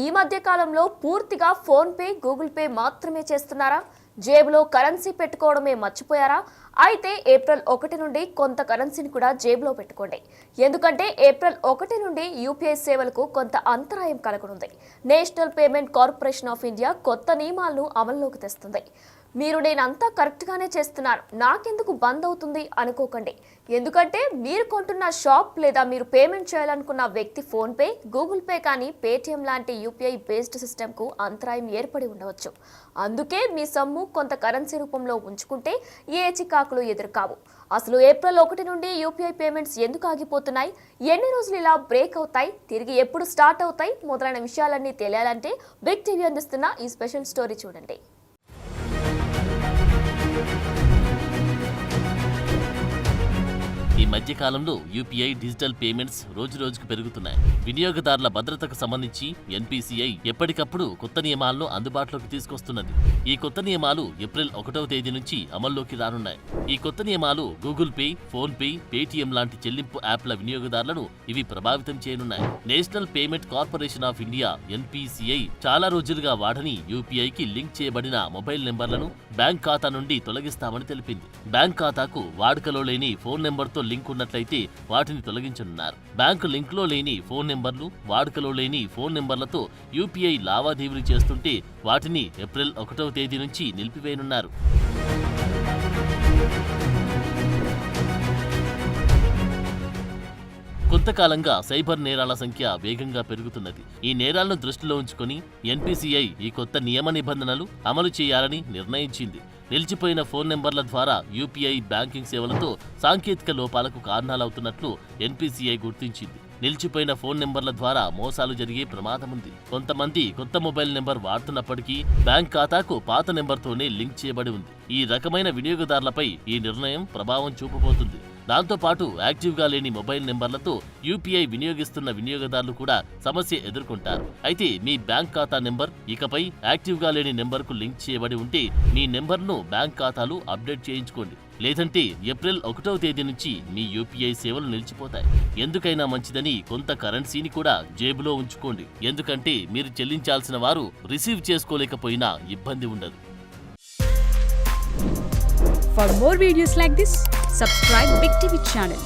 ఈ మధ్య కాలంలో పూర్తిగా ఫోన్ పే, గూగుల్ పే మాత్రమే చేస్తున్నారా? జేబులో కరెన్సీ పెట్టుకోవడమే మర్చిపోయారా? అయితే ఏప్రిల్ 1 నుండి కొంత కరెన్సీని కూడా జేబులో పెట్టుకోండి. ఎందుకంటే ఏప్రిల్ 1 నుండి యూపీఐ సేవలకు కొంత అంతరాయం కలగనుంది. National Payment Corporation of India కొత్త నియమాలను అమల్లోకి తెస్తుంది. మీరు నేనంతా కరెక్ట్గానే చేస్తున్నారు, నాకెందుకు బంద్ అవుతుంది అనుకోకండి. ఎందుకంటే మీరు కొంటున్న షాప్ లేదా మీరు పేమెంట్ చేయాలనుకున్న వ్యక్తి ఫోన్పే, గూగుల్ పే కానీ పేటిఎం లాంటి యూపీఐ బేస్డ్ సిస్టమ్కు అంతరాయం ఏర్పడి ఉండవచ్చు. అందుకే మీ సొమ్ము కొంత కరెన్సీ రూపంలో ఉంచుకుంటే ఏ చికాకులు ఎదురుకావు. అసలు ఏప్రిల్ 1 నుండి యూపీఐ పేమెంట్స్ ఎందుకు ఆగిపోతున్నాయి, ఎన్ని రోజులు ఇలా బ్రేక్ అవుతాయి, తిరిగి ఎప్పుడు స్టార్ట్ అవుతాయి మొదలైన విషయాలన్నీ తెలియాలంటే బిగ్ టీవీ అందిస్తున్న ఈ స్పెషల్ స్టోరీ చూడండి. ఈ మధ్య కాలంలో యూపీఐ డిజిటల్ పేమెంట్స్ రోజురోజుకు పెరుగుతున్నాయి. వినియోగదారుల భద్రతకు సంబంధించి ఎన్పీసీఐ ఎప్పటికప్పుడు కొత్త నియమాలను అందుబాటులోకి తీసుకొస్తున్నది. ఈ కొత్త నియమాలు ఏప్రిల్ 1వ తేదీ నుంచి అమల్లోకి రానున్నాయి. ఈ కొత్త నియమాలు Google Pay, PhonePe, Paytm లాంటి చెల్లింపు యాప్ల వినియోగదారులను ఇవి ప్రభావితం చేయనున్నాయి. National Payment Corporation of India NPCI చాలా రోజులుగా వాడని యూపీఐకి లింక్ చేయబడిన మొబైల్ నెంబర్లను బ్యాంక్ ఖాతా నుండి తొలగిస్తామని తెలిపింది. బ్యాంక్ ఖాతాకు వాడుకలో లేని ఫోన్ నెంబర్తో లింక్ ఉన్నట్లయితే వాటిని తొలగించనున్నారు. బ్యాంకు లింక్ లో లేని ఫోన్ నెంబర్లు, వాడుకలో లేని ఫోన్ నెంబర్లతో యూపీఐ లావాదేవీలు చేస్తుంటే వాటిని ఏప్రిల్ 1వ తేదీ నుంచి నిలిపివేయనున్నారు. కొంతకాలంగా సైబర్ నేరాల సంఖ్య వేగంగా పెరుగుతున్నది. ఈ నేరాలను దృష్టిలో ఉంచుకొని ఎన్పీసీఐ ఈ కొత్త నియమ నిబంధనలు అమలు చేయాలని నిర్ణయించింది. నిలిచిపోయిన ఫోన్ నెంబర్ల ద్వారా యూపీఐ బ్యాంకింగ్ సేవలతో సాంకేతిక లోపాలకు కారణాలవుతున్నట్లు ఎన్పీసీఐ గుర్తించింది. నిలిచిపోయిన ఫోన్ నెంబర్ల ద్వారా మోసాలు జరిగే ప్రమాదముంది. కొంతమంది కొత్త మొబైల్ నెంబర్ వాడుతున్నప్పటికీ బ్యాంక్ ఖాతాకు పాత నెంబర్తోనే లింక్ చేయబడి ఉంది. ఈ రకమైన వినియోగదారులపై ఈ నిర్ణయం ప్రభావం చూపబోతుంది. దాంతోపాటు యాక్టివ్గా లేని మొబైల్ నెంబర్లతో యూపీఐ వినియోగిస్తున్న వినియోగదారులు కూడా సమస్య ఎదుర్కొంటారు. అయితే మీ బ్యాంక్ ఖాతా నెంబర్ ఇకపై యాక్టివ్గా లేని నెంబర్కు లింక్ చేయబడి ఉంటే మీ నెంబర్ను బ్యాంక్ ఖాతాలు అప్డేట్ చేయించుకోండి. లేదంటే ఏప్రిల్ 1వ తేదీ నుంచి మీ యూపీఐ సేవలు నిలిచిపోతాయి. ఎందుకైనా మంచిదని కొంత కరెన్సీని కూడా జేబులో ఉంచుకోండి. ఎందుకంటే మీరు చెల్లించాల్సిన వారు రిసీవ్ చేసుకోలేకపోయినా ఇబ్బంది ఉండదు. For more videos like this, subscribe Big TV channel.